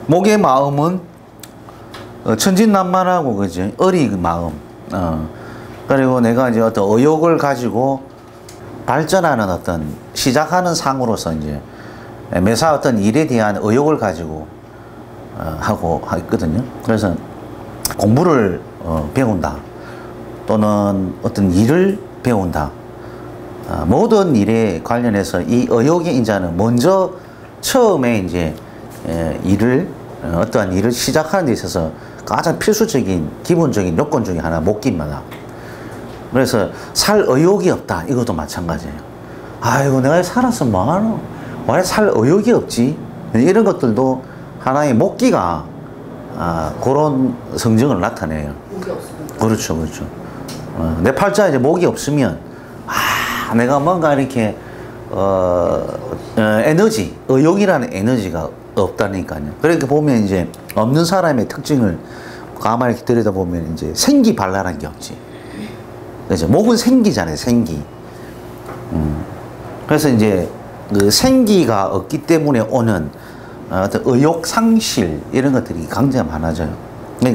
목의 마음은 천진난만하고 그지 어린 마음. 그리고 내가 이제 어떤 의욕을 가지고 발전하는 어떤 시작하는 상으로서 이제 매사 어떤 일에 대한 의욕을 가지고 하고 있거든요. 그래서 공부를 배운다 또는 어떤 일을 배운다. 모든 일에 관련해서 이 의욕의 인자는 먼저 처음에 이제 어떠한 일을 시작하는 데 있어서 가장 필수적인 기본적인 요건 중에 하나 목기입니다. 그래서 살 의욕이 없다 이것도 마찬가지예요. 아이고 내가 살았으면 뭐하노, 왜 살 의욕이 없지, 이런 것들도 하나의 목기가 그런 성정을 나타내요. 목이 없으면. 그렇죠, 그렇죠. 내 팔자에 이제 목이 없으면 내가 뭔가 이렇게 에너지, 의욕이라는 에너지가 없다니까요. 그렇게 보면 이제 없는 사람의 특징을 가만히 이렇게 들여다보면 이제 생기발랄한 게 없지. 그죠? 목은 생기잖아요, 생기. 그래서 이제 그 생기가 없기 때문에 오는 어떤 의욕 상실 이런 것들이 굉장히 많아져요.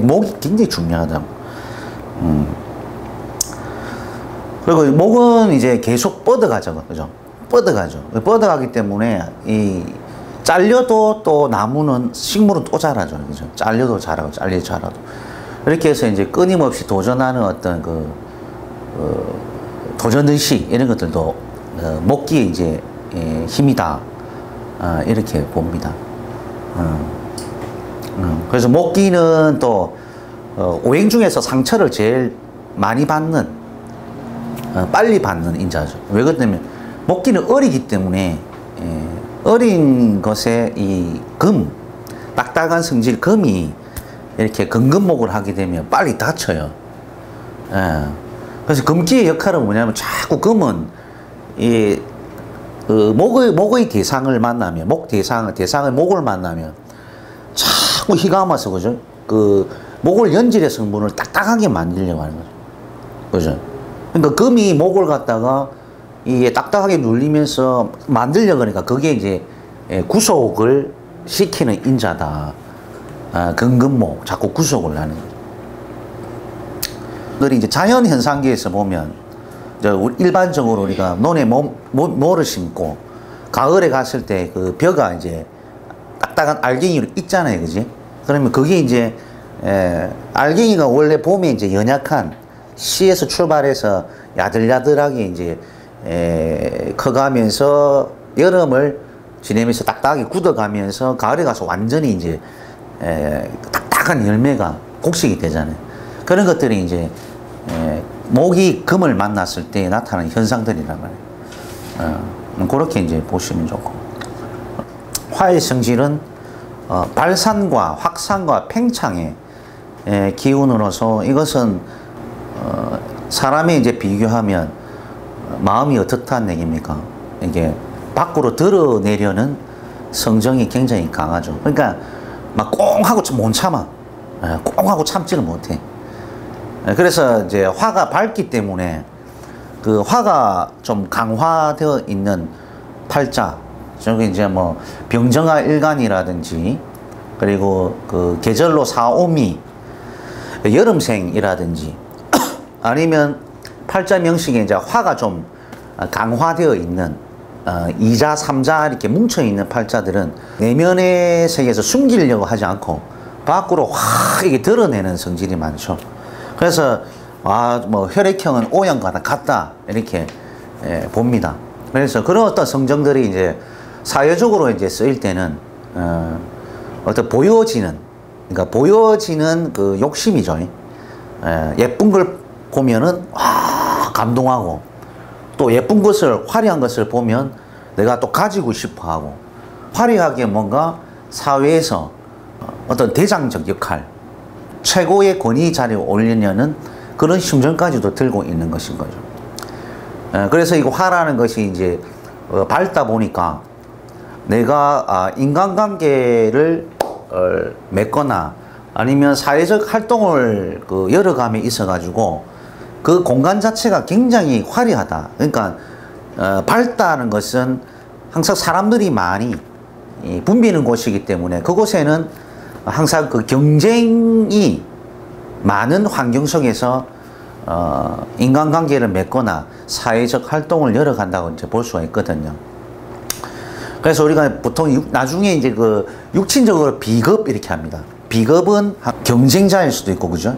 목이 굉장히 중요하다고. 그리고 목은 이제 계속 뻗어가죠, 그죠? 뻗어가죠. 뻗어가기 때문에 이 잘려도 또 나무는 식물은 또 자라죠, 그죠? 잘려도 자라고 잘려도 자라도 이렇게 해서 이제 끊임없이 도전하는 어떤 도전 의식 이런 것들도 목기에 이제 힘이다 이렇게 봅니다. 그래서 목기는 또 오행 중에서 상처를 제일 많이 받는 빨리 받는 인자죠. 왜 그러냐면 목기는 어리기 때문에 어린 것에 이 딱딱한 성질 금이 이렇게 근근목을 하게 되면 빨리 다쳐요. 그래서 금기의 역할은 뭐냐면 자꾸 금은 목의 대상을 만나면 대상의 목을 만나면 자꾸 휘감아서 그죠? 그 목을 연질의 성분을 딱딱하게 만들려고 하는 거죠. 그죠? 그러니까 금이 목을 갖다가 이게 딱딱하게 눌리면서 만들려고 하니까 그게 이제 구속을 시키는 인자다. 근근목, 자꾸 구속을 하는 거죠. 이제 자연 현상계에서 보면 일반적으로 우리가 논에 모를 심고 가을에 갔을 때 그 벼가 이제 딱딱한 알갱이로 익잖아요, 그지? 그러면 그게 이제 알갱이가 원래 봄에 이제 연약한 씨에서 출발해서 야들야들하게 이제 커가면서 여름을 지내면서 딱딱하게 굳어가면서 가을에 가서 완전히 이제 딱딱한 열매가 곡식이 되잖아요. 그런 것들이 이제 목이 금을 만났을 때 나타나는 현상들이란 말이에요. 그렇게 이제 보시면 좋고, 화의 성질은 발산과 확산과 팽창의 기운으로서 이것은 사람이 이제 비교하면 마음이 어떻다는 얘기입니까? 이게 밖으로 드러내려는 성정이 굉장히 강하죠. 그러니까 막 꽁 하고 못 참아. 꽁 하고 참지를 못해. 그래서 이제 화가 밝기 때문에 그 화가 좀 강화되어 있는 팔자, 저기 이제 뭐 병정화 일간이라든지 그리고 그 계절로 사오미 여름생이라든지 아니면 팔자 명식에 이제 화가 좀 강화되어 있는 2자, 3자 이렇게 뭉쳐있는 팔자들은 내면의 세계에서 숨기려고 하지 않고 밖으로 확 이게 드러내는 성질이 많죠. 그래서 뭐 혈액형은 O형과 같다 이렇게 봅니다. 그래서 그런 어떤 성정들이 이제 사회적으로 이제 쓰일 때는 어떤 보여지는 그 욕심이죠. 예쁜 걸 보면은 감동하고, 또 예쁜 것을, 화려한 것을 보면 내가 또 가지고 싶어 하고, 화려하게 뭔가 사회에서 어떤 대장적 역할, 최고의 권위 자리에 올리려는 그런 심정까지도 들고 있는 것인 거죠. 그래서 이거 화라는 것이 이제 밝다 보니까 내가 인간관계를 맺거나 아니면 사회적 활동을 여러 감에 있어 가지고 그 공간 자체가 굉장히 화려하다. 그러니까 밝다는 것은 항상 사람들이 많이 붐비는 곳이기 때문에 그곳에는 항상 그 경쟁이 많은 환경 속에서 인간관계를 맺거나 사회적 활동을 열어간다고 이제 볼 수가 있거든요. 그래서 우리가 보통 나중에 이제 그 육친적으로 비급 이렇게 합니다. 비급은 경쟁자일 수도 있고, 그죠?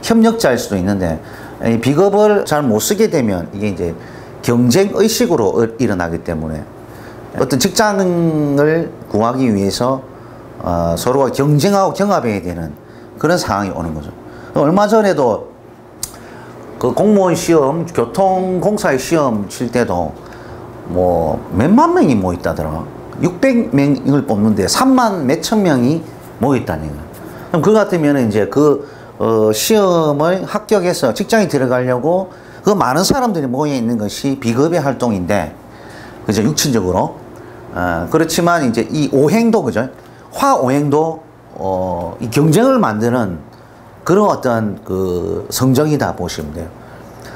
협력자일 수도 있는데, 이 비급을 잘 못 쓰게 되면 이게 이제 경쟁 의식으로 일어나기 때문에 어떤 직장을 구하기 위해서 서로가 경쟁하고 경합해야 되는 그런 상황이 오는 거죠. 얼마 전에도 그 공무원 시험, 교통공사의 시험 칠 때도 뭐 몇만 명이 모였다더라. 600명을 뽑는데 3만 몇천 명이 모였다는 거예요. 그럼 그 같으면 이제 그 시험을 합격해서 직장에 들어가려고 그 많은 사람들이 모여 있는 것이 비급의 활동인데, 그죠? 육친적으로. 그렇지만 이제 이 오행도, 그죠? 화오행도 이 경쟁을 만드는 그런 어떤 그 성정이다 보시면 돼요.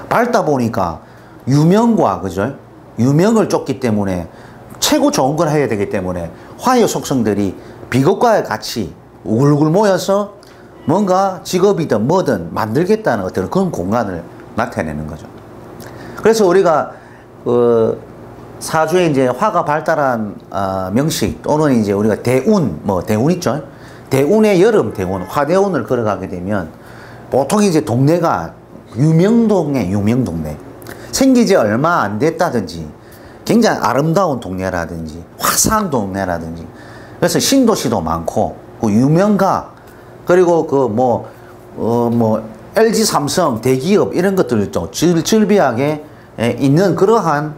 밝다 보니까 유명과, 그죠? 유명을 쫓기 때문에 최고 좋은 걸 해야 되기 때문에 화의 속성들이 비겁과 같이 우글우글 모여서 뭔가 직업이든 뭐든 만들겠다는 어떤 그런 공간을 나타내는 거죠. 그래서 우리가 그 사주에 이제 화가 발달한 명식, 또는 이제 우리가 대운, 뭐 대운 있죠? 대운의 여름 대운, 화대운을 걸어가게 되면 보통 이제 동네가 유명동네, 유명동네. 생기 지 얼마 안 됐다든지 굉장히 아름다운 동네라든지 화사한 동네라든지, 그래서 신도시도 많고 그 유명가, 그리고 그 뭐 LG 삼성 대기업 이런 것들도 즐비하게 있는 그러한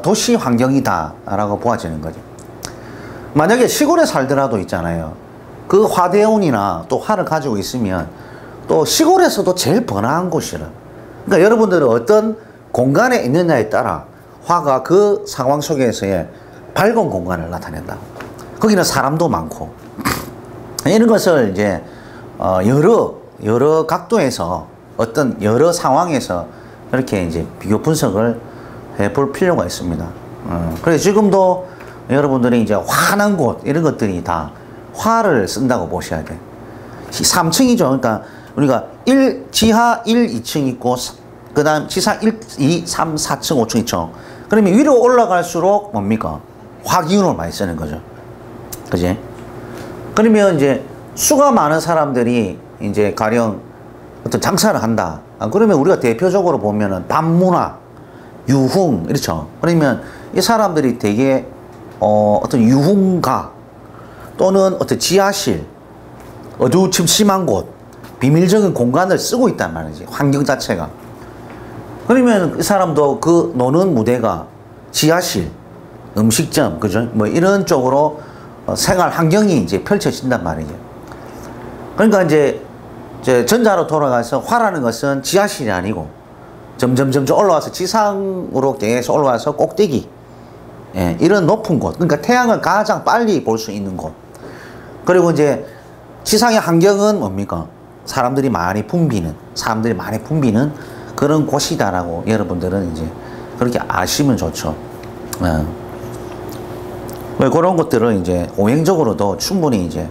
도시 환경이다라고 보아지는 거죠. 만약에 시골에 살더라도 있잖아요. 그 화대운이나 또 화를 가지고 있으면 또 시골에서도 제일 번화한 곳이라. 그러니까 여러분들은 어떤 공간에 있느냐에 따라 화가 그 상황 속에서의 밝은 공간을 나타낸다. 거기는 사람도 많고 이런 것을 이제 여러 각도에서 어떤 여러 상황에서 이렇게 이제 비교 분석을 해볼 필요가 있습니다. 그래서 지금도 여러분들이 이제 환한 곳 이런 것들이 다 화를 쓴다고 보셔야 돼. 3층이죠. 그러니까 우리가 지하 1, 2층 있고, 그 다음 지상 1, 2, 3, 4층, 5층 있죠. 그러면 위로 올라갈수록 뭡니까? 화기운을 많이 쓰는 거죠. 그지? 그러면 이제 수가 많은 사람들이 이제 가령 어떤 장사를 한다. 그러면 우리가 대표적으로 보면은 반문화, 유흥, 이렇죠. 그러면 이 사람들이 되게 어떤 유흥가 또는 어떤 지하실, 어두침침한 곳, 비밀적인 공간을 쓰고 있단 말이지. 환경 자체가. 그러면 이 사람도 그 노는 무대가 지하실, 음식점, 그죠? 뭐 이런 쪽으로 생활 환경이 이제 펼쳐진단 말이죠. 그러니까 이제 전자로 돌아가서 화라는 것은 지하실이 아니고 점점 올라와서 지상으로 계속 올라와서 꼭대기, 예, 이런 높은 곳, 그러니까 태양을 가장 빨리 볼 수 있는 곳. 그리고 이제 지상의 환경은 뭡니까? 사람들이 많이 붐비는 그런 곳이다라고 여러분들은 이제 그렇게 아시면 좋죠. 그런 것들을 이제 오행적으로도 충분히 이제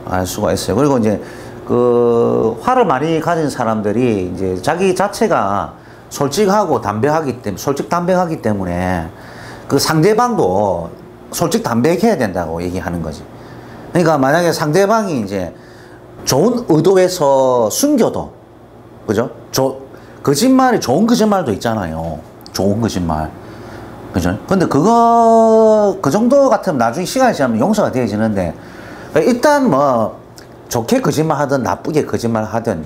알 수가 있어요. 그리고 이제 그 화를 많이 가진 사람들이 이제 자기 자체가 솔직하고 담백하기 때문에 그 상대방도 솔직담백해야 된다고 얘기하는 거지. 그러니까 만약에 상대방이 이제 좋은 의도에서 숨겨도, 그죠? 거짓말이 좋은 거짓말도 있잖아요. 좋은 거짓말. 그죠? 근데 그 정도 같으면 나중에 시간이 지나면 용서가 되어지는데, 일단 뭐, 좋게 거짓말 하든 나쁘게 거짓말 하든,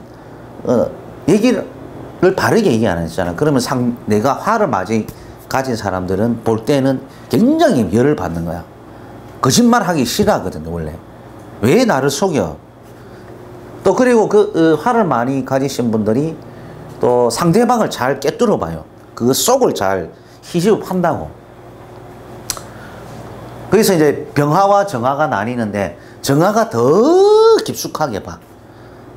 얘기를 바르게 얘기 안 했잖아. 그러면 내가 화를 가진 사람들은 볼 때는 굉장히 열을 받는 거야. 거짓말 하기 싫어하거든요, 원래. 왜 나를 속여? 또 그리고 화를 많이 가지신 분들이 또 상대방을 잘 꿰뚫어 봐요. 그 속을 잘 희집한다고. 그래서 이제 병화와 정화가 나뉘는데, 정화가 더 깊숙하게 봐.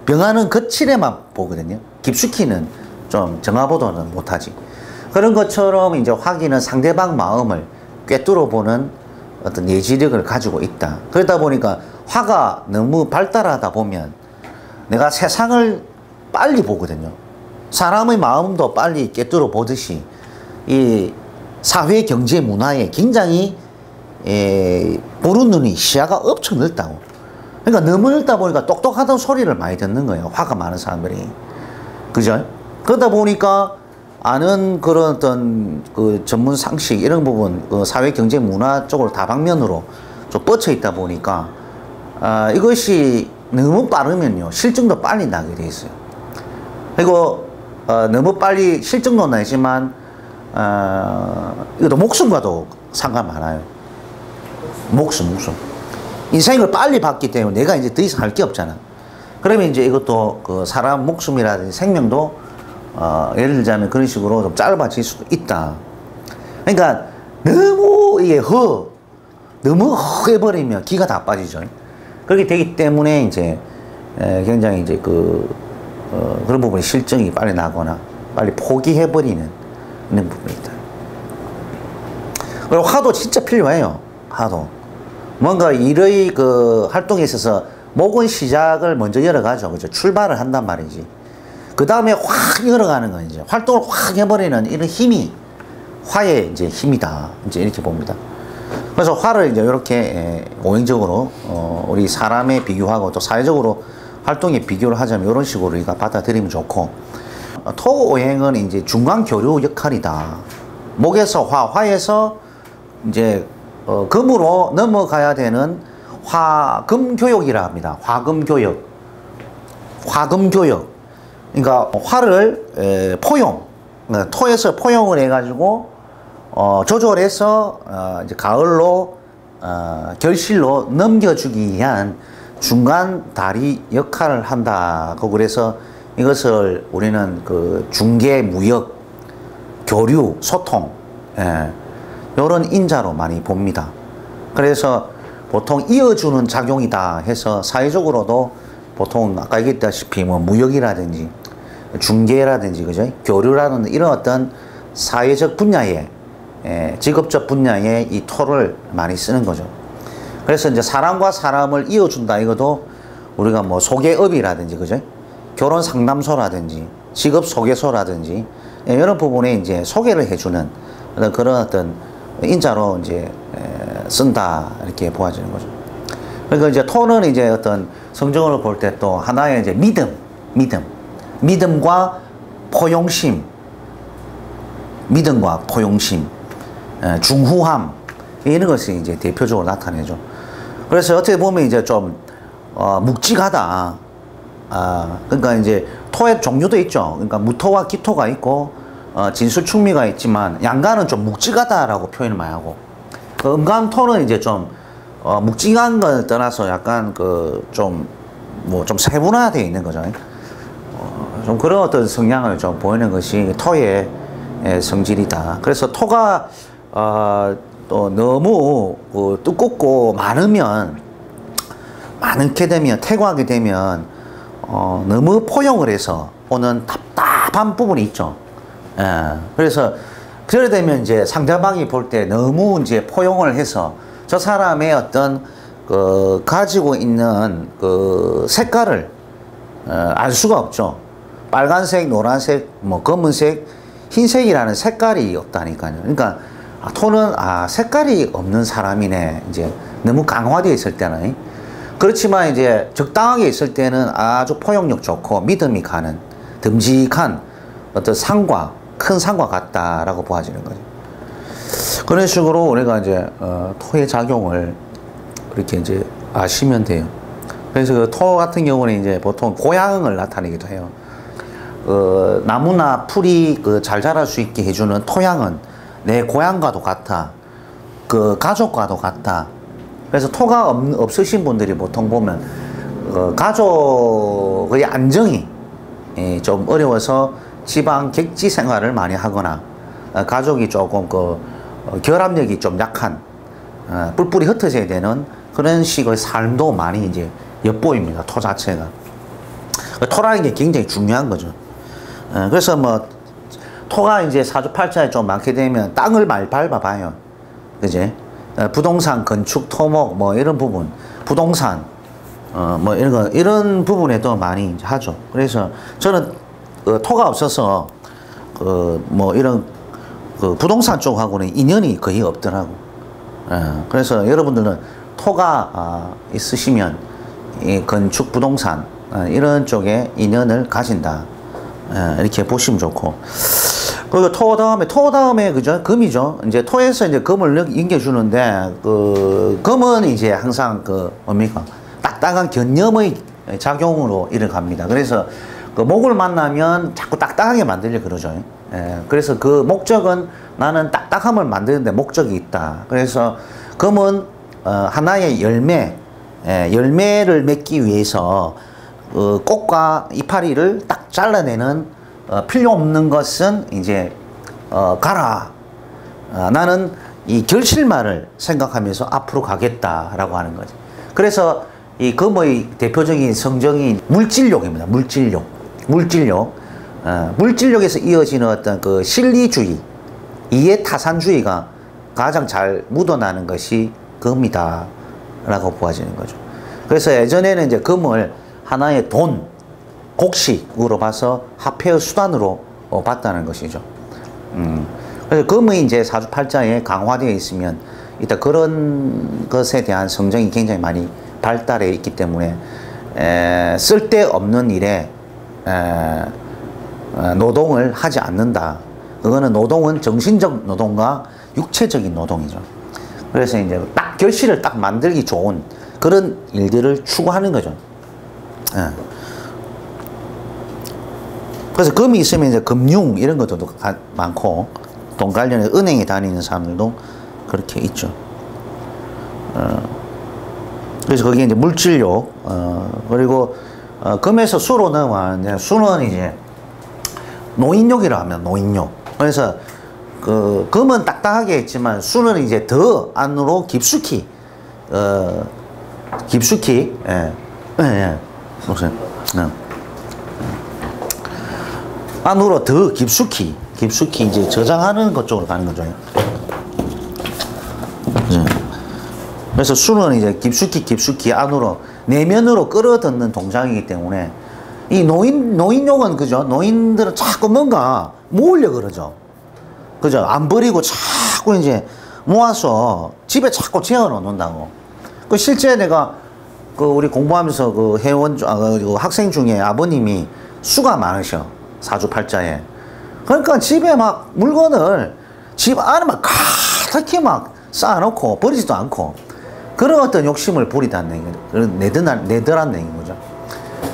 병화는 거칠에만 보거든요. 깊숙이는 좀 정화보다는 못하지. 그런 것처럼 이제 화기는 상대방 마음을 꿰뚫어 보는 어떤 예지력을 가지고 있다. 그러다 보니까 화가 너무 발달하다 보면 내가 세상을 빨리 보거든요. 사람의 마음도 빨리 꿰뚫어 보듯이 이 사회, 경제, 문화에 굉장히 보는 눈이 시야가 엄청 넓다고. 그러니까 너무 넓다 보니까 똑똑하다는 소리를 많이 듣는 거예요. 화가 많은 사람들이. 그죠? 그러다 보니까 아는 그런 어떤 그 전문 상식 이런 부분, 그 사회, 경제, 문화 쪽으로 다방면으로 좀 뻗쳐 있다 보니까 이것이 너무 빠르면요 실증도 빨리 나게 돼 있어요. 그리고 너무 빨리 실증도 나지만 이것도 목숨과도 상관 많아요. 목숨. 인생을 빨리 봤기 때문에 내가 이제 더 이상 할 게 없잖아. 그러면 이제 이것도 그 사람 목숨이라든지 생명도 예를 들자면 그런 식으로 좀 짧아질 수도 있다. 그러니까 너무 이게 너무 허해버리면 기가 다 빠지죠. 그렇게 되기 때문에 이제 굉장히 이제 그런 부분이 실증이 빨리 나거나 빨리 포기해버리는 이런 부분이 있다. 그리고 화도 진짜 필요해요. 화도. 뭔가 일의 그 활동에 있어서 목은 시작을 먼저 열어가죠. 그죠? 출발을 한단 말이지. 그 다음에 확 열어가는 건 이제 활동을 확 해버리는 이런 힘이 화의 이제 힘이다. 이제 이렇게 봅니다. 그래서 화를 이제 이렇게 오행적으로 우리 사람에 비교하고 또 사회적으로 활동에 비교를 하자면 이런 식으로 우리가 받아들이면 좋고, 토오행은 이제 중간 교류 역할이다. 목에서 화에서 이제 금으로 넘어가야 되는 화금교역이라 합니다. 화금교역. 그러니까 화를 포용, 토에서 포용을 해가지고 조절해서 이제 가을로 결실로 넘겨주기 위한 중간 다리 역할을 한다고. 그래서 이것을 우리는 그 중개, 무역, 교류, 소통, 이런 인자로 많이 봅니다. 그래서 보통 이어주는 작용이다 해서 사회적으로도 보통 아까 얘기했다시피 뭐 무역이라든지 중개라든지 그죠? 교류라는 이런 어떤 사회적 분야에 직업적 분야에 이 토를 많이 쓰는 거죠. 그래서 이제 사람과 사람을 이어준다 이것도 우리가 뭐 소개업이라든지 그죠? 결혼 상담소라든지 직업 소개소라든지 이런 부분에 이제 소개를 해주는 그런 어떤 인자로 이제 쓴다 이렇게 보아지는 거죠. 그러니까 이제 토는 이제 어떤 성경을 볼 때 또 하나의 이제 믿음과 포용심, 중후함 이런 것이 이제 대표적으로 나타내죠. 그래서 어떻게 보면 이제 좀 묵직하다. 그러니까 이제 토의 종류도 있죠. 그러니까 무토와 기토가 있고 진수충미가 있지만 양간은 좀 묵직하다라고 표현을 많이 하고, 음간토는 이제 좀 묵직한 걸 떠나서 약간 좀 세분화되어 있는 거죠. 좀 그런 어떤 성향을 좀 보이는 것이 토의 성질이다. 그래서 토가 또 너무 두껍고 많게 되면 태고하게 되면 너무 포용을 해서 오는 답답한 부분이 있죠. 그래서 그래 되면 이제 상대방이 볼 때 너무 이제 포용을 해서 저 사람의 어떤 가지고 있는 색깔을 알 수가 없죠. 빨간색, 노란색, 뭐 검은색, 흰색이라는 색깔이 없다니까요. 그러니까 토는 색깔이 없는 사람이네. 이제 너무 강화되어 있을 때는. 그렇지만 이제 적당하게 있을 때는 아주 포용력 좋고 믿음이 가는 듬직한 어떤 큰 상과 같다라고 보아지는 거죠. 그런 식으로 우리가 이제 토의 작용을 이렇게 이제 아시면 돼요. 그래서 그 토 같은 경우는 이제 보통 고향을 나타내기도 해요. 나무나 풀이 잘 자랄 수 있게 해주는 토양은 내 고향과도 같아. 가족과도 같다. 그래서 토가 없으신 분들이 보통 보면 가족의 안정이 좀 어려워서 지방 객지 생활을 많이 하거나 가족이 조금 결합력이 좀 약한 뿔뿔이 흩어져야 되는 그런 식의 삶도 많이 이제 엿보입니다. 토 자체가. 토라는 게 굉장히 중요한 거죠. 그래서 뭐 토가 이제 사주팔자에 좀 많게 되면 땅을 많이 밟아봐요. 그지? 부동산, 건축, 토목 뭐 이런 부분, 부동산 뭐 이런 부분에도 많이 이제 하죠. 그래서 저는 토가 없어서 뭐 이런 부동산 쪽하고는 인연이 거의 없더라고. 그래서 여러분들은 토가 있으시면 이 건축 부동산 이런 쪽에 인연을 가진다. 이렇게 보시면 좋고. 그리고 토 다음에 그죠? 금이죠. 이제 토에서 이제 금을 인겨주는데 금은 이제 항상 뭡니까? 딱딱한 견념의 작용으로 일어갑니다. 그래서 목을 만나면 자꾸 딱딱하게 만들려 그러죠. 그래서 그 목적은 나는 딱딱함을 만드는데 목적이 있다. 그래서 금은 하나의 열매를 맺기 위해서 꽃과 이파리를 딱 잘라내는 필요 없는 것은 이제 가라. 나는 이 결실말을 생각하면서 앞으로 가겠다라고 하는 거죠. 그래서 이 금의 대표적인 성정이 물질욕입니다. 물질욕에서 이어지는 어떤 그 실리주의, 이해타산주의가 가장 잘 묻어나는 것이 금이다 라고 보아지는 거죠. 그래서 예전에는 이제 금을 하나의 돈, 곡식으로 봐서 화폐의 수단으로 봤다는 것이죠. 그래서 금이 이제 사주팔자에 강화되어 있으면 일단 그런 것에 대한 성정이 굉장히 많이 발달해 있기 때문에 쓸데없는 일에 노동을 하지 않는다. 그거는 노동은 정신적 노동과 육체적인 노동이죠. 그래서 이제 딱 결실을 딱 만들기 좋은 그런 일들을 추구하는 거죠. 그래서 금이 있으면 이제 금융 이런 것도 많고, 돈 관련해 은행에 다니는 사람들도 그렇게 있죠. 그래서 거기에 이제 물질욕, 그리고 금에서 수로 넘어가는데, 수는 이제 노인욕이라고 하면 노인욕. 그래서 금은 딱딱하게 했지만 수는 이제 더 안으로 깊숙이 보세요. 안으로 더 깊숙이 이제 저장하는 것 쪽으로 가는 거죠. 그래서 수는 이제 깊숙이 안으로 내면으로 끌어듣는 동작이기 때문에 이 노인욕은 그죠? 노인들은 자꾸 뭔가 모으려 그러죠. 그죠? 안 버리고 자꾸 이제 모아서 집에 자꾸 재워 놓는다고. 실제 내가 우리 공부하면서 학생 중에 아버님이 수가 많으셔. 사주팔자에. 그러니까 집에 막 물건을 집 안에 막 가득히 막 쌓아놓고 버리지도 않고 그런 어떤 욕심을 부리다는 얘기죠. 내더라는 얘기인 거죠.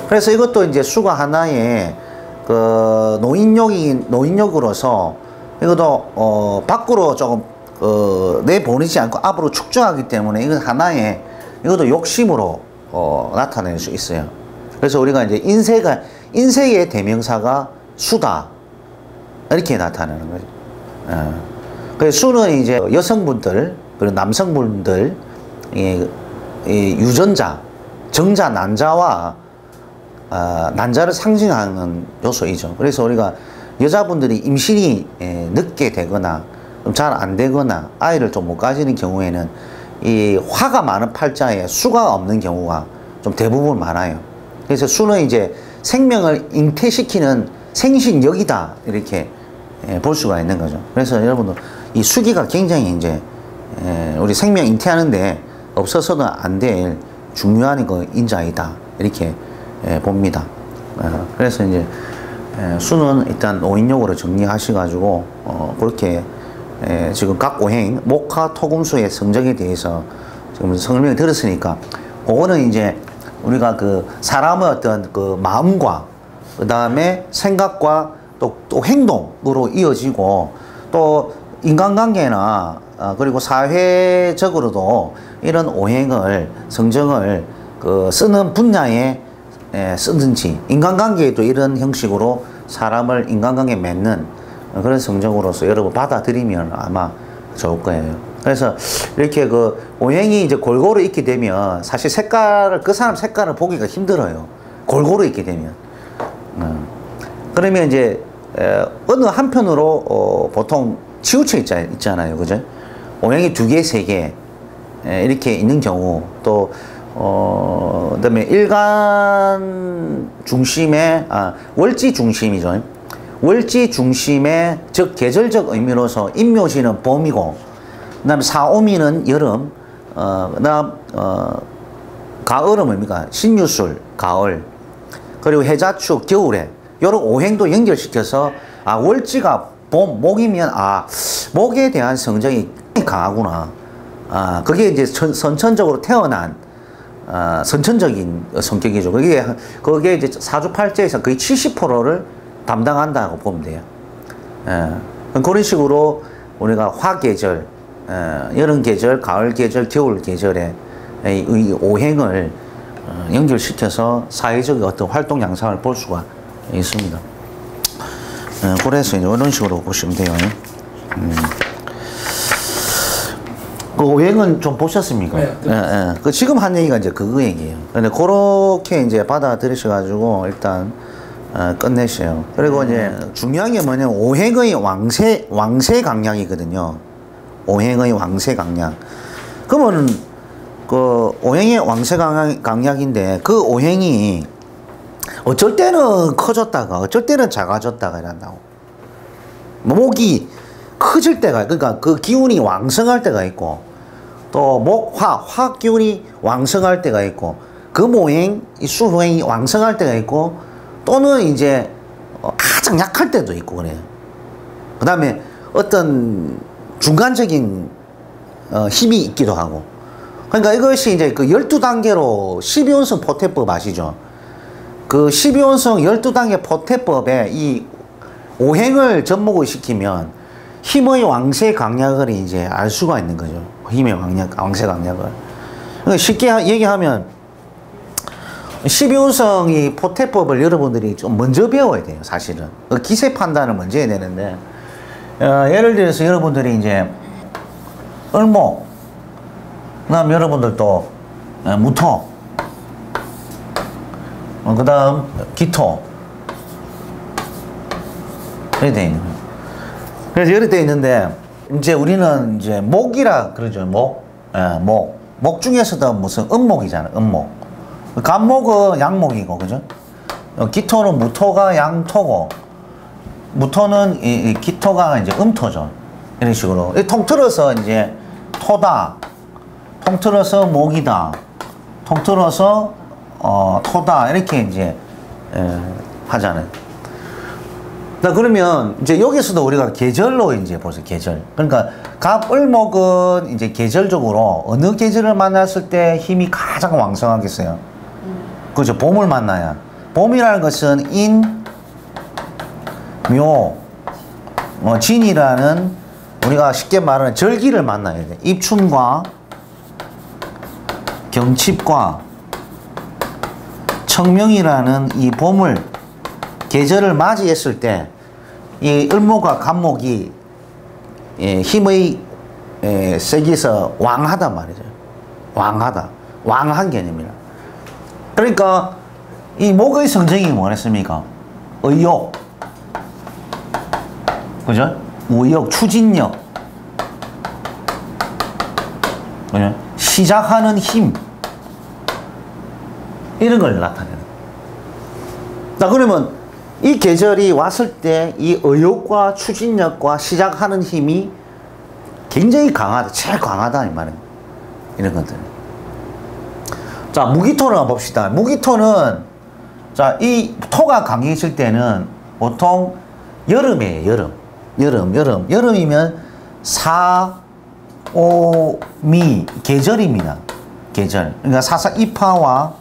그래서 이것도 이제 수가 하나의 노인욕으로서 이것도 밖으로 조금 내보내지 않고 앞으로 축적하기 때문에 이건 하나의 이것도 욕심으로 나타낼 수 있어요. 그래서 우리가 이제 인생의 대명사가 수다 이렇게 나타나는 거죠. 그래서 수는 이제 여성분들 그리고 남성분들 이 유전자, 정자, 난자와 난자를 상징하는 요소이죠. 그래서 우리가 여자분들이 임신이 늦게 되거나 잘 안 되거나 아이를 좀 못 가지는 경우에는 이 화가 많은 팔자에 수가 없는 경우가 좀 대부분 많아요. 그래서 수는 이제 생명을 잉태시키는 생신력이다 이렇게 볼 수가 있는 거죠. 그래서 여러분들 이 수기가 굉장히 이제 우리 생명 잉태하는데 없어서는 안 될 중요한 인자이다 이렇게 봅니다. 그래서 이제 수는 일단 노인력으로 정리하셔가지고 그렇게 지금 각 오행 목화 토금수의 성적에 대해서 지금 설명을 들었으니까 그거는 이제 우리가 사람의 어떤 마음과 그 다음에 생각과 또 행동으로 이어지고 또 인간관계나 그리고 사회적으로도 이런 오행을 성정을 쓰는 분야에 쓰든지 인간관계에도 이런 형식으로 사람을 인간관계에 맺는 그런 성정으로서 여러분 받아들이면 아마 좋을 거예요. 그래서 이렇게 오행이 이제 골고루 있게 되면 사실 그 사람 색깔을 보기가 힘들어요. 골고루 있게 되면. 그러면 이제 어느 한편으로 보통 치우쳐 있잖아요. 그죠? 오행이 2개, 3개 이렇게 있는 경우 또 그다음에 일간 중심의 월지 중심이죠. 월지 중심의 즉 계절적 의미로서 임묘시는 봄이고, 그다음에 사오미는 여름, 그다음 가을은 뭡니까? 신유술 가을, 그리고 해자축 겨울에 이런 오행도 연결시켜서 월지가 봄 목이면 목에 대한 성정이 강하구나. 그게 이제 선천적으로 태어난 선천적인 성격이죠. 그게 이제 사주팔자에서 거의 70%를 담당한다고 보면 돼요. 그런 식으로 우리가 화계절, 여름 계절, 가을 계절, 겨울 계절에 이 오행을 연결시켜서 사회적인 어떤 활동 양상을 볼 수가 있습니다. 그래서 이제 이런 식으로 보시면 돼요. 그 오행은 좀 보셨습니까? 네. 그 지금 한 얘기가 이제 그거 얘기예요. 근데 그렇게 이제 받아들이셔가지고 일단 끝내세요. 그리고 이제 중요한 게 뭐냐면 오행의 왕세 강약이거든요. 오행의 왕세 강약. 그러면 그 오행의 왕세 강약인데 그 오행이 어쩔 때는 커졌다가 어쩔 때는 작아졌다가 이런다고. 목이 커질 때가, 그러니까 그 기운이 왕성할 때가 있고, 또 화 기운이 왕성할 때가 있고, 금오행, 수호행이 왕성할 때가 있고, 또는 이제 가장 약할 때도 있고 그래요. 그 다음에 어떤 중간적인 힘이 있기도 하고. 그러니까 이것이 이제 그 12단계로 12운성 포태법 아시죠? 그 12운성 12단계 포태법에 이 오행을 접목을 시키면 힘의 왕세 강약을 이제 알 수가 있는 거죠. 힘의 왕세 강약을. 그러니까 쉽게 얘기하면 12운성이 포태법을 여러분들이 좀 먼저 배워야 돼요, 사실은. 그 기세 판단을 먼저 해야 되는데, 예를 들어서 여러분들이 이제 을목, 그 다음 여러분들도 무토, 그 다음 기토, 이렇게 돼 있는 거예요. 그래서 이렇게 돼 있는데, 이제 우리는 이제 목이라 그러죠. 목 중에서도 무슨 음목이잖아. 음목. 간목은 양목이고, 그죠? 기토는 무토가 양토고, 무토는 이 기토가 이제 음토죠. 이런 식으로. 통틀어서 이제 토다, 통틀어서 목이다, 통틀어서 토다, 이렇게 이제 하잖아요. 그러면 이제 여기서도 우리가 계절로 이제 보세요. 계절. 그러니까 갑을목은 이제 계절적으로 어느 계절을 만났을 때 힘이 가장 왕성하겠어요. 그죠? 봄을 만나야. 봄이라는 것은 인, 묘, 진이라는 우리가 쉽게 말하는 절기를 만나야 돼. 입춘과 경칩과 청명이라는 이 봄을 계절을 맞이했을 때 이 을목과 간목이 힘의 세계에서 왕하단 말이죠. 왕하다. 왕한 개념이라. 그러니까 이 목의 성정이 뭐랬습니까? 의욕, 그죠? 의욕, 추진력, 그죠? 시작하는 힘, 이런 걸 나타내는. 그러면 이 계절이 왔을 때 이 의욕과 추진력과 시작하는 힘이 굉장히 강하다, 제일 강하다 이 말이에요. 이런 것들. 자, 무기토를 한번 봅시다. 무기토는, 자, 이 토가 강해질 때는 보통 여름이에요. 여름이면 사, 오, 미, 계절입니다. 계절. 그러니까 사사이파와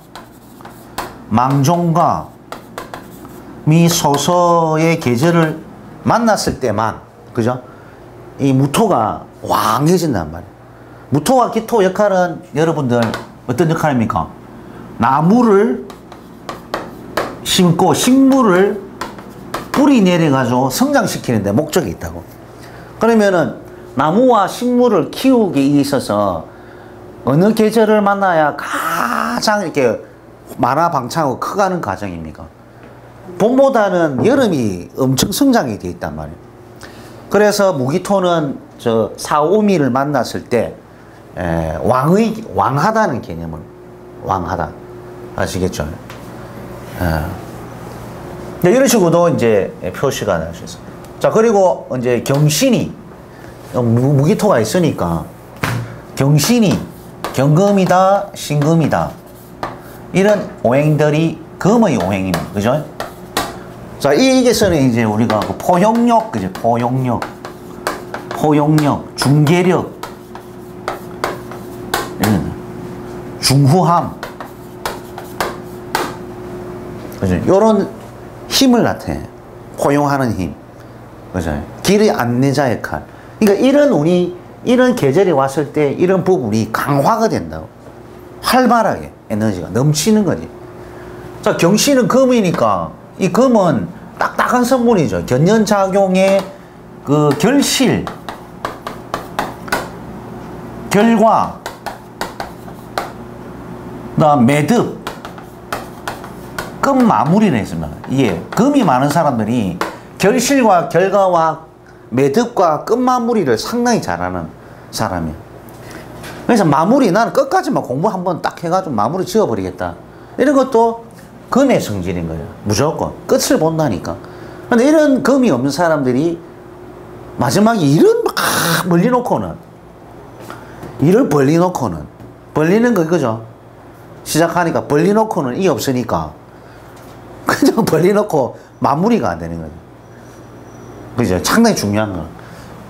망종과 미소서의 계절을 만났을 때만, 그죠? 이 무토가 왕해진단 말이에요. 무토와 기토 역할은 여러분들 어떤 역할입니까? 나무를 심고 식물을 뿌리 내려가지고 성장시키는 데 목적이 있다고. 그러면은 나무와 식물을 키우기 있어서 어느 계절을 만나야 가장 이렇게 만화방창하고 커가는 과정입니까? 봄보다는 여름이 엄청 성장이 돼 있단 말이에요. 그래서 무기토는 저 사오미를 만났을 때 왕하다는 개념을, 왕하다. 아시겠죠? 이런 식으로도 이제 표시가 날 수 있어요. 자, 그리고 이제 경신이 무기토가 있으니까 경신이 경금이다, 신금이다. 이런 오행들이 금의 오행입니다. 그죠? 자, 이게서는 이제 우리가 그 포용력, 그죠? 포용력, 중계력, 중후함, 그죠? 요런 힘을 나타내. 포용하는 힘. 그죠? 길의 안내자 역할. 그러니까 이런 계절이 왔을 때 이런 부분이 강화가 된다고. 활발하게 에너지가 넘치는 거지. 자, 경신은 금이니까 이 금은 딱딱한 성분이죠. 견연작용의 그 결실, 결과, 그다음 매듭, 금 마무리를 했습니다. 이게 금이 많은 사람들이 결실과 결과와 매듭과 끝 마무리를 상당히 잘하는 사람이에요. 그래서 마무리, 나는 끝까지만 공부 한번 딱 해가지고 마무리 지어버리겠다. 이런 것도 금의 성질인 거예요. 무조건. 끝을 본다니까. 근데 이런 금이 없는 사람들이 마지막에 일은 막 멀리 놓고는, 일을 벌리 놓고는, 벌리는 거 이거죠. 시작하니까 벌리 놓고는 이 없으니까 그냥 벌리 놓고 마무리가 안 되는 거죠. 그죠? 상당히 중요한 거.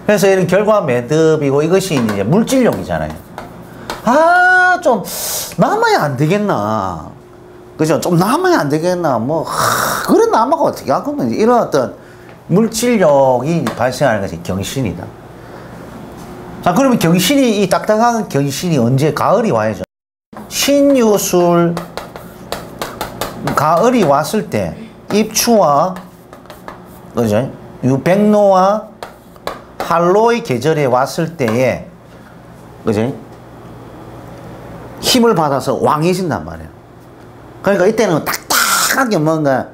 그래서 이런 결과 매듭이고 이것이 이제 물질력이잖아요. 아, 좀 남아야 안 되겠나. 그죠? 좀 남아야 안 되겠나. 뭐, 그래 남아가 어떻게 하거든. 이런 어떤 물질력이 발생하는 것이 경신이다. 자, 그러면 경신이, 이 딱딱한 경신이 언제? 가을이 와야죠. 신유술, 가을이 왔을 때, 입추와, 그죠? 백로와 한로의 계절에 왔을 때에, 그죠? 힘을 받아서 왕해진단 말이에요. 그러니까 이때는 딱딱하게 뭔가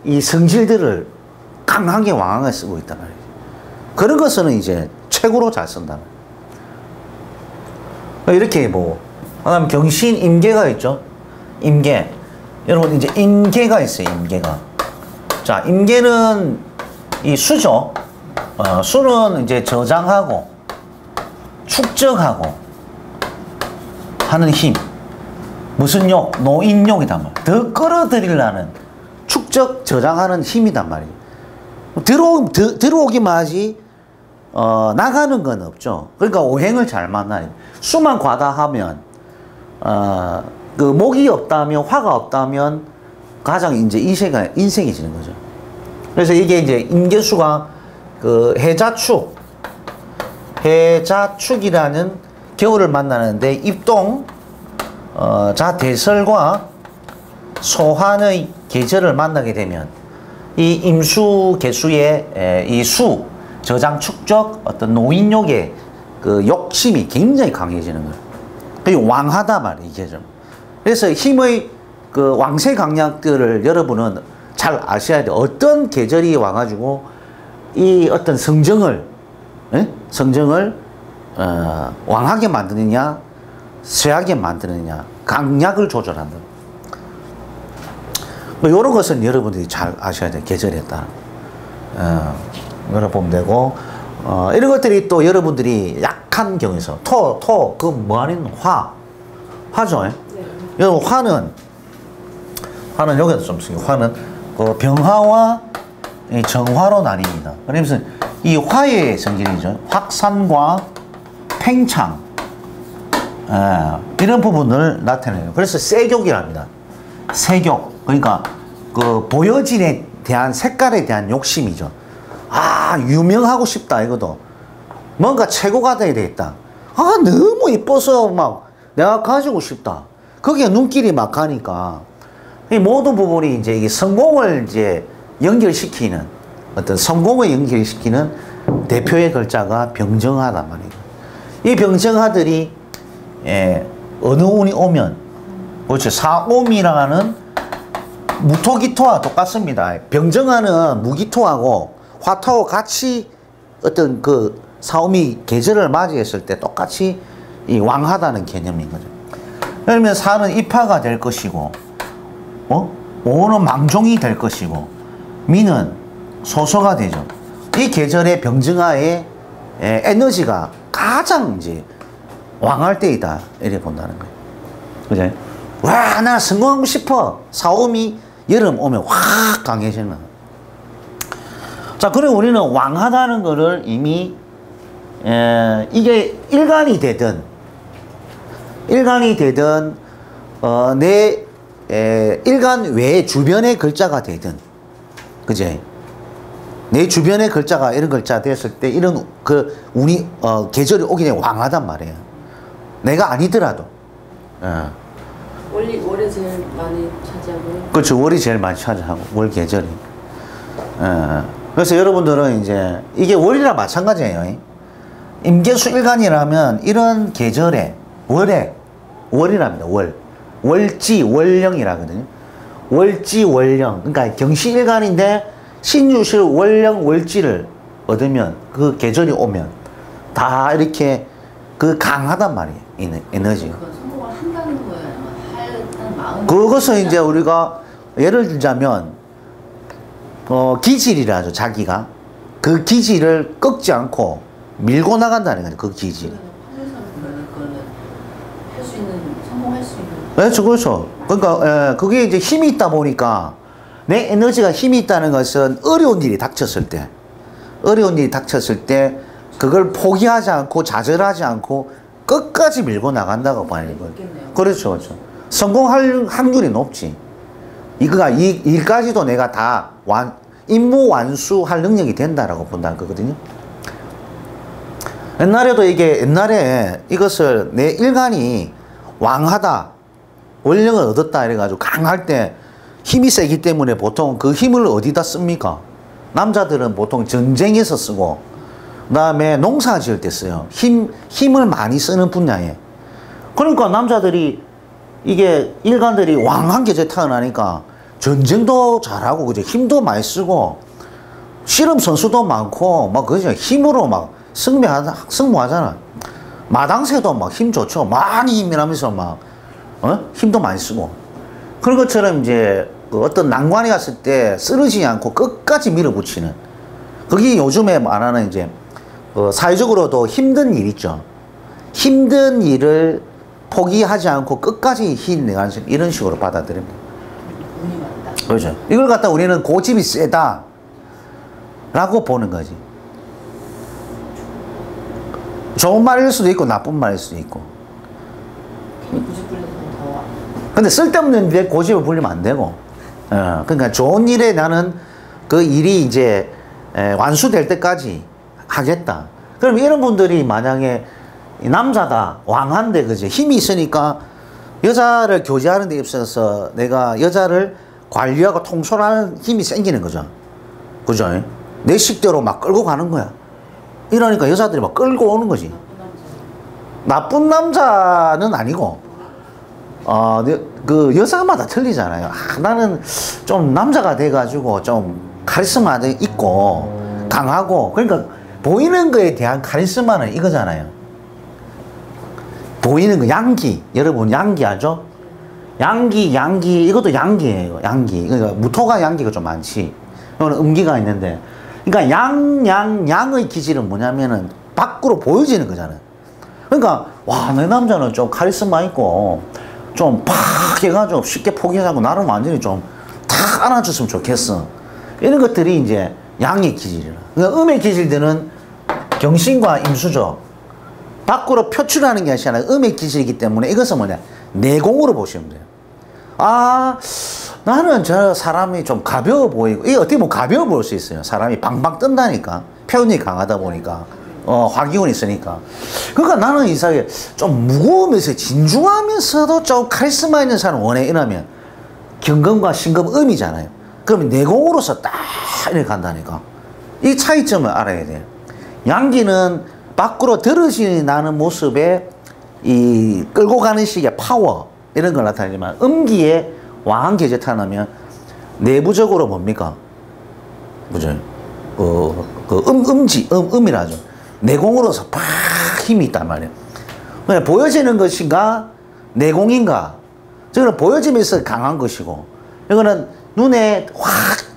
이 성질들을 강하게 왕하게 쓰고 있단 말이에요. 그런 것은 이제 최고로 잘 쓴다. 이렇게 뭐, 그다음 경신, 임계가 있죠. 임계. 여러분 이제 임계가 있어요. 임계가. 자, 임계는 이 수죠. 수는 이제 저장하고 축적하고 하는 힘. 무슨 욕? 노인욕이단 말이에요. 더 끌어들이려는 축적, 저장하는 힘이단 말이에요. 들어오기만 하지, 나가는 건 없죠. 그러니까 오행을 잘 만나요. 수만 과다하면, 그 목이 없다면, 화가 없다면, 가장 이제 인생해지는 거죠. 그래서 이게 이제 임계수가 그 해자축이라는 겨울을 만나는데 입동, 자대설과 소환의 계절을 만나게 되면 이 임수 개수의 이 수, 저장 축적, 어떤 노인욕의 그 욕심이 굉장히 강해지는 거예요. 그리고 왕하다 말이에요, 이 계절. 그래서 힘의 그 왕세 강약들을 여러분은 잘 아셔야 돼요. 어떤 계절이 와가지고 이 어떤 성정을 왕하게 만드느냐, 쇠하게 만드느냐, 강약을 조절한다. 뭐 이런 것은 여러분들이 잘 아셔야 돼요. 계절에 따라 열어보면 되고, 이런 것들이 또 여러분들이 약한 경우에서 그 뭐 아닌 화죠. 네. 여러분 화는 여기서 좀 쓰고, 화는 그 병화와 정화로 나뉩니다. 그러면서 이 화의 성질이죠. 확산과 팽창, 이런 부분을 나타내요. 그래서 세격이랍니다. 세격. 그러니까 그 보여진에 대한, 색깔에 대한 욕심이죠. 아, 유명하고 싶다, 이거도. 뭔가 최고가 돼야 되겠다. 아, 너무 이뻐서 막 내가 가지고 싶다. 거기에 눈길이 막 가니까 이 모든 부분이 이제 이게 성공을 이제 연결시키는, 어떤 성공을 연결시키는 대표의 글자가 병정하단 말이에요. 이 병정하들이 어느 운이 오면, 그렇죠. 사옴이라는 무토기토와 똑같습니다. 병정하는 무기토하고 화토하고 같이 어떤 그 사옴이 계절을 맞이했을 때 똑같이 이 왕하다는 개념인 거죠. 그러면 사는 이파가 될 것이고, 오는 망종이 될 것이고, 미는 소소가 되죠. 이 계절의 병증하에 에너지가 가장 이제 왕할 때이다. 이렇게 본다는 거예요. 그죠? 와, 나 성공하고 싶어. 사오미 여름 오면 확 강해지는 거예요. 자, 그리고 우리는 왕하다는 거를 이미 이게 일간이 되든 내 일간 외에 주변의 글자가 되든, 그제? 내 주변의 글자가 이런 글자 됐을 때 이런 운이 계절이 오기 전에 왕하단 말이에요. 내가 아니더라도. 월이 제일 많이 차지하고요. 그렇죠. 월이 제일 많이 차지하고 월 계절이. 그래서 여러분들은 이제 이게 월이랑 마찬가지예요. 임계수 일간이라면 이런 계절에 월이랍니다. 월지 월령이라거든요. 월지 월령. 그러니까 경시 일간인데 신유실 월령 월지를 얻으면 그 계절이 오면 다 이렇게 강하단 말이에요. 에너지가. 그건 성공을 한다는 거예요? 하는 마음. 그것은 이제 우리가 예를 들자면 기질이라죠. 자기가 그 기질을 꺾지 않고 밀고 나간다는 거죠. 그 기질. 할 수 있는, 성공할 수 있는. 그렇죠, 그렇죠. 그러니까 그게 이제 힘이 있다 보니까 내 에너지가 힘이 있다는 것은 어려운 일이 닥쳤을 때 그걸 포기하지 않고 좌절하지 않고 끝까지 밀고 나간다고 봐야 되는 거예요. 그렇죠, 그렇죠. 성공할 확률이 높지. 이거가 이 일까지도 내가 다 임무 완수할 능력이 된다라고 본다는 거거든요. 옛날에 이것을 내 일간이 왕하다, 원령을 얻었다 이래가지고 강할 때 힘이 세기 때문에 보통 그 힘을 어디다 씁니까? 남자들은 보통 전쟁에서 쓰고, 그 다음에 농사 지을 때 써요. 힘을 많이 쓰는 분야에. 그러니까 남자들이 이게 일간들이 왕한 계절에 태어나니까 전쟁도 잘하고, 그죠? 힘도 많이 쓰고, 씨름 선수도 많고, 막, 그죠? 힘으로 막 승부하잖아. 마당새도 막 힘 좋죠. 많이 힘이 나면서 막, 힘도 많이 쓰고. 그런 것처럼 이제 어떤 난관이 갔을 때 쓰러지지 않고 끝까지 밀어붙이는. 그게 요즘에 말하는 이제, 사회적으로도 힘든 일 있죠. 힘든 일을 포기하지 않고 끝까지 힘내가는 이런 식으로 받아들입니다. 운이 많다. 그렇죠. 이걸 갖다 우리는 고집이 세다 라고 보는 거지. 좋은 말일 수도 있고 나쁜 말일 수도 있고. 괜히 고집 부려서 더. 근데 쓸데없는데 고집을 부리면 안 되고. 그러니까 좋은 일에 나는 그 일이 이제 완수될 때까지 하겠다. 그럼 이런 분들이 만약에 남자다, 왕한데, 그죠? 힘이 있으니까 여자를 교제하는 데 있어서 내가 여자를 관리하고 통솔하는 힘이 생기는 거죠. 그죠? 내 식대로 막 끌고 가는 거야. 이러니까 여자들이 막 끌고 오는 거지. 나쁜 남자는 아니고, 그 여자마다 틀리잖아요. 나는 좀 남자가 돼가지고 좀 카리스마 있고 강하고, 그러니까 보이는 거에 대한 카리스마는 이거잖아요. 보이는 거, 양기. 여러분 양기 알죠? 양기 이것도 양기예요. 양기. 그러니까 무토가 양기가 좀 많지. 이거는 음기가 있는데, 그러니까 양의 기질은 뭐냐면은 밖으로 보여지는 거잖아요. 그러니까 와, 내 남자는 좀 카리스마 있고 좀 팍 해가지고 쉽게 포기하고 나를 완전히 좀 탁 안아줬으면 좋겠어. 이런 것들이 이제 양의 기질이라. 그러니까 음의 기질들은 경신과 임수죠. 밖으로 표출하는 게 아니라 음의 기질이기 때문에 이것은 뭐냐, 내공으로 보시면 돼요. 아, 나는 저 사람이 좀 가벼워 보이고, 이게 어떻게 보면 가벼워 보일 수 있어요. 사람이 방방 뜬다니까. 표현이 강하다 보니까. 화기운이 있으니까. 그러니까 나는 이 사람이 좀 무거우면서 진중하면서도 좀 카리스마 있는 사람 원해. 이러면 경금과 신금 음이잖아요. 그러면 내공으로서 딱 이렇게 간다니까. 이 차이점을 알아야 돼요. 양기는 밖으로 들어지 나는 모습에 이 끌고 가는 식의 파워 이런 걸 나타내지만, 음기에 왕한 계절 타나면 내부적으로 뭡니까? 그죠? 음이라죠. 내공으로서 팍 힘이 있단 말이에요. 그냥 보여지는 것인가, 내공인가? 저거는 보여지면서 강한 것이고, 이거는 눈에 확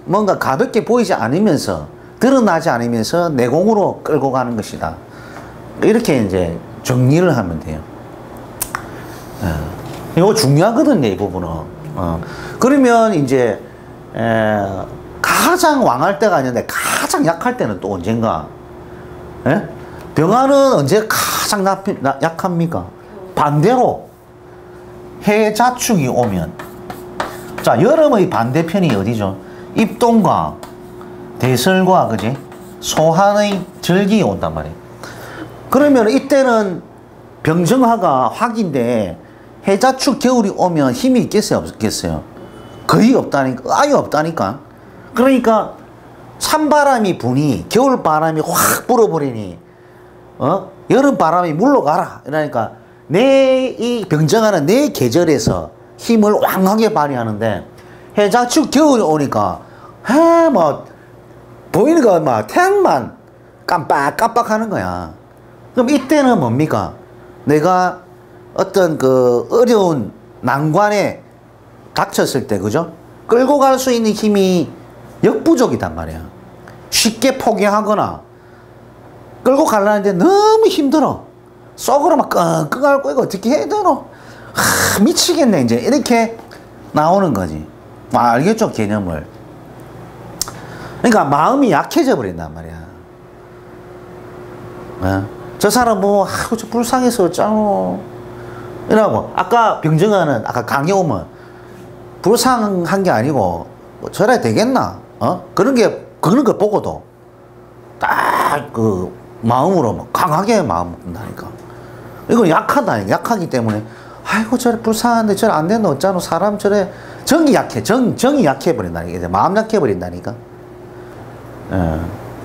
뭔가 가볍게 보이지 않으면서, 드러나지 않으면서 내공으로 끌고 가는 것이다. 이렇게 이제 정리를 하면 돼요. 이거 중요하거든요, 이 부분은. 그러면 이제, 가장 왕할 때가 아닌데, 가장 약할 때는 또 언젠가? 예? 병화는 언제 가장 약합니까? 반대로 해자축이 오면, 자, 여름의 반대편이 어디죠? 입동과 대설과, 그지? 소한의 절기 온단 말이에요. 그러면 이때는 병정화가 확인데 해자축 겨울이 오면 힘이 있겠어요, 없겠어요? 거의 없다니까, 아예 없다니까. 그러니까 찬바람이 부니 겨울바람이 확 불어버리니 여름바람이 물러가라. 그러니까 이 병정화는 내 계절에서 힘을 왕하게 발휘하는데 해자축 겨울이 오니까 뭐 보이는 거 막 태양만 깜빡깜빡 하는 거야. 그럼 이때는 뭡니까? 내가 어떤 그 어려운 난관에 닥쳤을 때, 그죠? 끌고 갈 수 있는 힘이 역부족이단 말이야. 쉽게 포기하거나 끌고 가려는데 너무 힘들어. 속으로 막 끙끙 앓고 이거 어떻게 해야 되노? 미치겠네. 이제 이렇게 나오는 거지. 알겠죠? 개념을. 그러니까 마음이 약해져 버린단 말이야. 저 사람 뭐, 저 불쌍해서 어쩌노. 이라고. 아까 병정화는, 아까 강에 오면, 불쌍한 게 아니고, 뭐 저래야 되겠나? 그런 걸 보고도, 딱 마음으로 강하게 마음을 꾼다니까. 이건 약하다. 약하기 때문에, 아이고, 저래 불쌍한데 저래 안 된다. 어쩌노. 사람 저래, 정이 약해. 정이 약해버린다니까. 마음 약해버린다니까.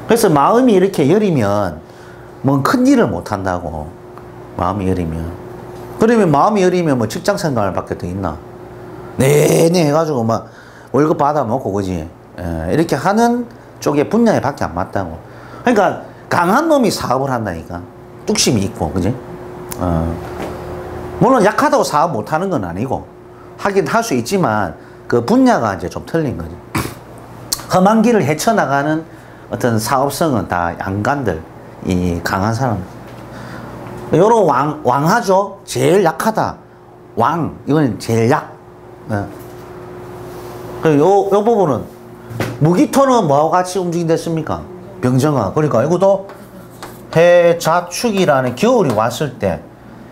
그래서 마음이 이렇게 여리면, 뭐 큰 일을 못 한다고. 마음이 여리면. 그러면 마음이 여리면 뭐 직장 생활 밖에 더 있나? 내내 해가지고 막 월급 받아먹고, 그지? 이렇게 하는 쪽에 분야에 밖에 안 맞다고. 그러니까 강한 놈이 사업을 한다니까. 뚝심이 있고, 그지? 물론 약하다고 사업 못 하는 건 아니고, 하긴 할 수 있지만, 그 분야가 이제 좀 틀린 거지. 험한 길을 헤쳐나가는 어떤 사업성은 다 양간들, 이 강한 사람. 요런 왕하죠? 제일 약하다. 왕. 이건 제일 약. 요 부분은, 무기토는 뭐하고 같이 움직인댔습니까? 병정화. 그러니까 이것도 해자축이라는 겨울이 왔을 때,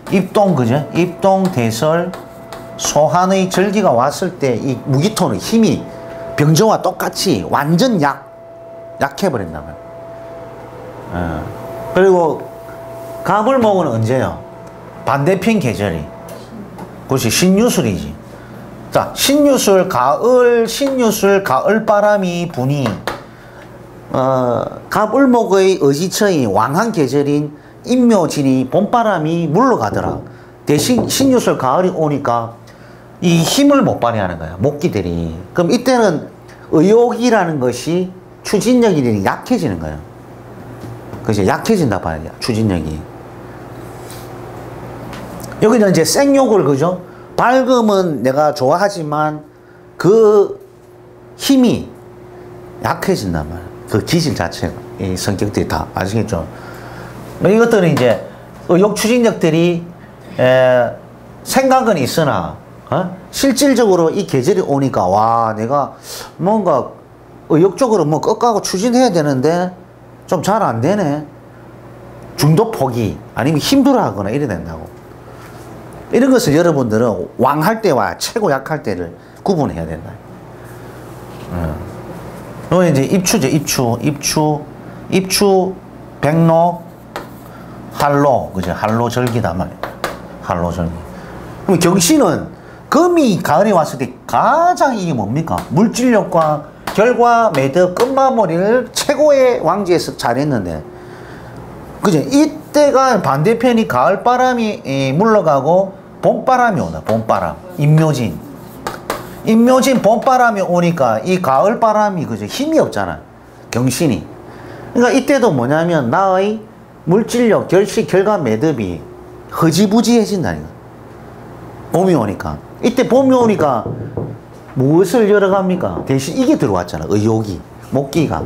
입동, 그죠? 입동, 대설, 소한의 절기가 왔을 때 이 무기토는 힘이 병정화 똑같이 완전 약해버린단 말이에요. 그리고 가물목은 언제요? 반대편 계절이. 그것이 신유술이지. 자, 신유술, 가을바람이 부니, 갑을목의 의지처인 왕한 계절인 임묘진이 봄바람이 물러가더라. 대신 신유술 가을이 오니까 이 힘을 못 발휘하는 거야, 목기들이. 그럼 이때는 의욕이라는 것이 추진력이 약해지는 거야. 그죠? 약해진다 봐야 돼, 추진력이. 여기는 이제 생욕을, 그죠? 밝음은 내가 좋아하지만 그 힘이 약해진단 말이야. 그 기질 자체가, 이 성격들이 다. 아시겠죠? 이것들은 이제 의욕 추진력들이 생각은 있으나 실질적으로 이 계절이 오니까 와, 내가 뭔가 의욕적으로 뭐 끝가고 추진해야 되는데 좀 잘 안 되네. 중도 포기 아니면 힘들어 하거나 이래 된다고. 이런 것을 여러분들은 왕할 때와 최고 약할 때를 구분해야 된다. 요 이제 입추죠. 입추, 백로, 한로, 그죠? 한로 절기다 말이야. 한로 절기. 그럼 경신은 금이 가을에 왔을 때 가장 이게 뭡니까? 물질력과 결과, 매듭, 끝마무리를 최고의 왕지에서 잘했는데, 그죠? 이때가 반대편이 가을바람이 물러가고 봄바람이 오다. 봄바람. 임묘진, 봄바람이 오니까 이 가을바람이, 그죠? 힘이 없잖아. 경신이. 그러니까 이때도 뭐냐면 나의 물질력, 결식, 결과, 매듭이 흐지부지해진다니까. 그러니까 이때는 뭡니까? 이 가을바람이 봄이 오니까. 이때 봄이 오니까 무엇을 열어갑니까? 대신 이게 들어왔잖아. 의욕이, 목기가.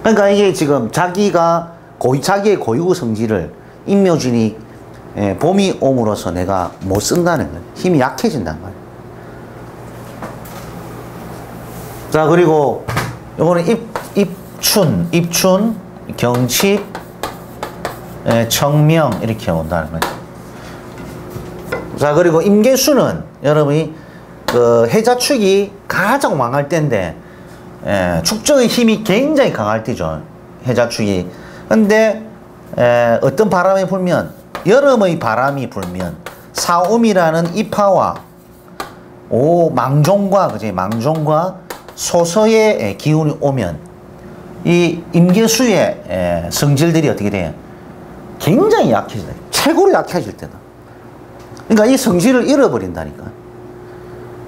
그러니까 이게 지금 자기의 고유 성질을 임묘진이 봄이 옴으로써 내가 못 쓴다는 거예요. 힘이 약해진단 말이에요. 자, 그리고 요거는 입춘, 경칩, 청명 이렇게 온다는 거죠. 자, 그리고 임계수는 여러분이 그 해자축이 가장 왕할 때인데 축적의 힘이 굉장히 강할 때죠. 해자축이. 근데 어떤 바람이 불면, 여름의 바람이 불면 사옴이라는 이파와 망종과 그지, 망종과 소서의 기운이 오면 이 임계수의 성질들이 어떻게 돼요? 굉장히 약해져요. 최고로 약해질 때다. 그러니까 이 성질을 잃어버린다니까.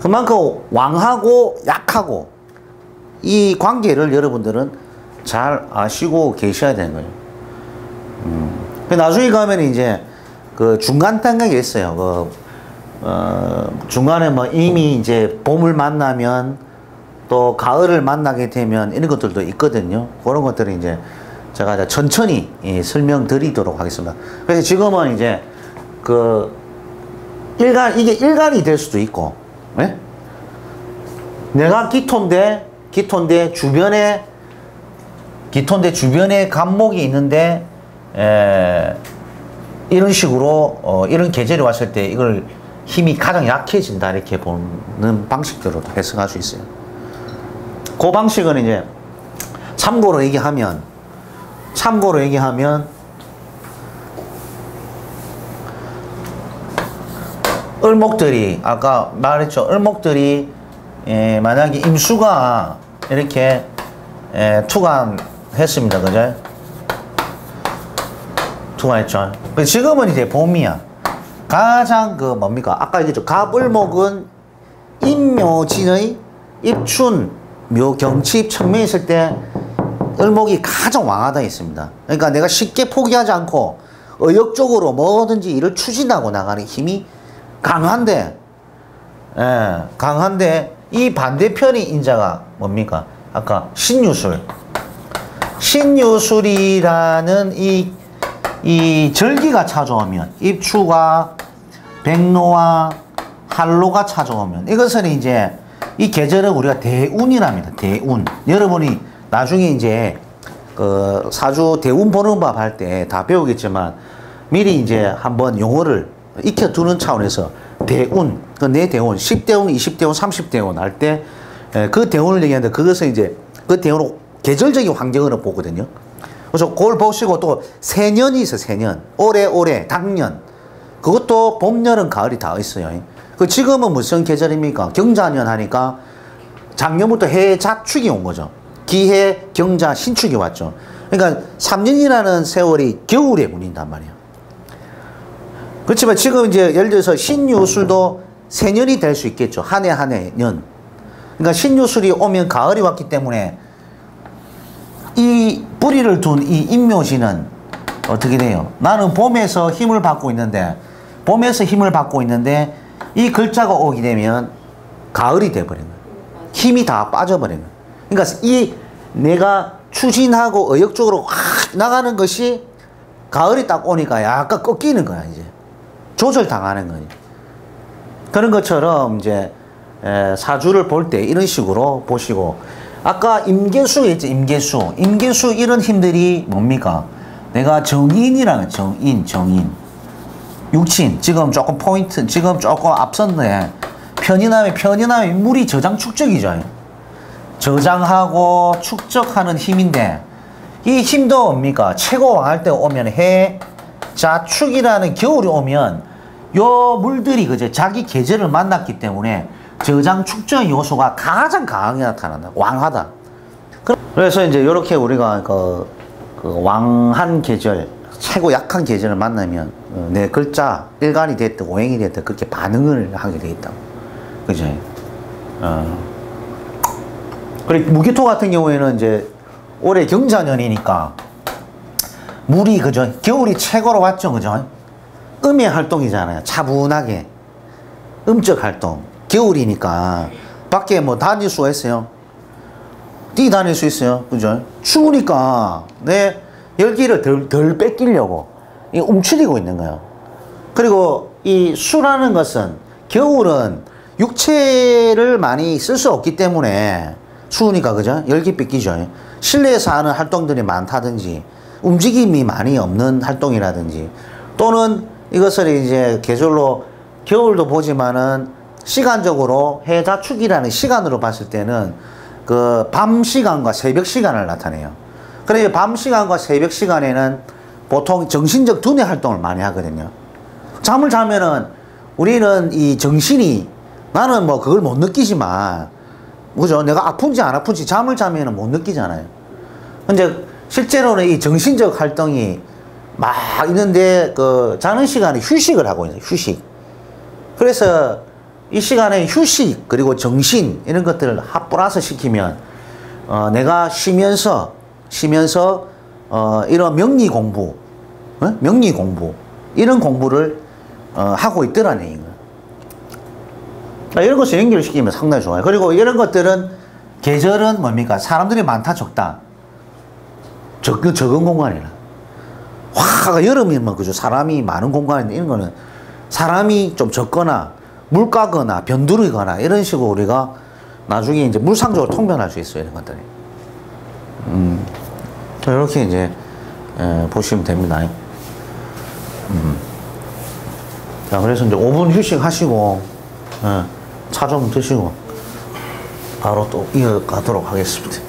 그만큼 왕하고 약하고 이 관계를 여러분들은 잘 아시고 계셔야 되는 거예요. 나중에 가면 이제 그 중간 단계가 있어요. 중간에 뭐 이미 이제 봄을 만나면 또 가을을 만나게 되면 이런 것들도 있거든요. 그런 것들을 이제 제가 천천히 설명드리도록 하겠습니다. 그래서 지금은 이제 이게 일간이 될 수도 있고, 네? 내가 기토인데 주변에 간목이 있는데 이런 식으로 이런 계절이 왔을 때 이걸 힘이 가장 약해진다 이렇게 보는 방식대로도 해석할 수 있어요. 그 방식은 이제 참고로 얘기하면 을목들이 아까 말했죠. 을목들이 만약에 임수가 이렇게 투관했습니다. 그죠? 투관했죠. 지금은 이제 봄이야. 가장 뭡니까? 아까 얘기했죠. 갑을목은 임묘진의 입춘, 묘경칩, 청명이 있을 때 을목이 가장 왕하다 했습니다. 그러니까 내가 쉽게 포기하지 않고 의욕적으로 뭐든지 일을 추진하고 나가는 힘이 강한데 이 반대편의 인자가 뭡니까? 아까 신유술이라는 이 절기가 찾아오면, 입추가 백로와 한로가 찾아오면, 이것은 이제 이 계절은 우리가 대운이랍니다. 대운. 여러분이 나중에 이제 그 사주 대운 보는 법 할 때 다 배우겠지만 미리 이제 한번 용어를 익혀두는 차원에서 대운, 내 대운, 10대운, 20대운, 30대운 할 때 그 대운을 얘기하는데, 그것은 이제 그 대운으로 계절적인 환경으로 보거든요. 그래서 그걸 보시고 또 세년이 있어요. 세년. 올해, 당년. 그것도 봄, 여름, 가을이 다 있어요. 지금은 무슨 계절입니까? 경자년 하니까 작년부터 해자축이 온 거죠. 기해, 경자, 신축이 왔죠. 그러니까 3년이라는 세월이 겨울에 물린단 말이에요. 그렇지만 지금 이제 예를 들어서 신유술도 세년이 될 수 있겠죠. 한 해 년. 그러니까 신유술이 오면 가을이 왔기 때문에 이 뿌리를 둔 이 임묘진은 어떻게 돼요? 나는 봄에서 힘을 받고 있는데 이 글자가 오게 되면 가을이 돼버린 거예요. 힘이 다 빠져버린 거예요. 그러니까 이 내가 추진하고 의욕적으로 확 나가는 것이 가을이 딱 오니까 약간 꺾이는 거야. 이제 조절당하는 거예요. 그런 것처럼 이제 사주를 볼 때 이런 식으로 보시고, 아까 임계수가 있죠. 임계수 이런 힘들이 뭡니까? 내가 정인이라는 정인 육친, 지금 조금 앞섰는데 편인함이 물이 저장 축적이죠. 저장하고 축적하는 힘인데, 이 힘도 뭡니까? 최고 왕할 때 오면 해자축이라는 겨울이 오면 요 물들이 그제 자기 계절을 만났기 때문에 저장 축적 요소가 가장 강하게 나타난다. 왕하다. 그래서 이제 이렇게 우리가 그 왕한 계절, 최고 약한 계절을 만나면 내 글자 일간이 됐든 오행이 됐든 그렇게 반응을 하게 돼 있다. 그죠? 그리고 무기토 같은 경우에는 이제 올해 경자년이니까 물이 그죠? 겨울이 최고로 왔죠. 그죠? 음의 활동이잖아요. 차분하게. 음적 활동. 겨울이니까 밖에 뭐 다닐 수가 있어요? 뛰다닐 수 있어요. 그죠? 추우니까 내 열기를 덜 뺏기려고 움츠리고 있는 거예요. 그리고 이 수라는 것은 겨울은 육체를 많이 쓸 수 없기 때문에 추우니까 그죠? 열기 뺏기죠. 실내에서 하는 활동들이 많다든지 움직임이 많이 없는 활동이라든지 또는 이것을 이제 계절로 겨울도 보지만은 시간적으로 해자축이라는 시간으로 봤을 때는 그 밤 시간과 새벽 시간을 나타내요. 그래서 밤 시간과 새벽 시간에는 보통 정신적 두뇌 활동을 많이 하거든요. 잠을 자면은 우리는 이 정신이 나는 뭐 그걸 못 느끼지만 그죠? 내가 아픈지 안 아픈지 잠을 자면은 못 느끼잖아요. 근데 실제로는 이 정신적 활동이 막 있는데 그 자는 시간에 휴식을 하고 있어요. 휴식. 그래서 이 시간에 휴식 그리고 정신 이런 것들을 플러스 시키면 내가 쉬면서 이런 명리 공부 이런 공부를 하고 있더라는 얘기인 거예요. 이런 것을 연결시키면 상당히 좋아요. 그리고 이런 것들은 계절은 뭡니까? 사람들이 많다 적다. 적은 공간이라. 여름이면 그죠? 사람이 많은 공간인데 이런 거는 사람이 좀 적거나 물가거나 변두리거나 이런 식으로 우리가 나중에 이제 물상적으로 통변할 수 있어요. 이런 것들이. 이렇게 이제 보시면 됩니다. 자, 그래서 이제 5분 휴식하시고 차 좀 드시고 바로 또 이어가도록 하겠습니다.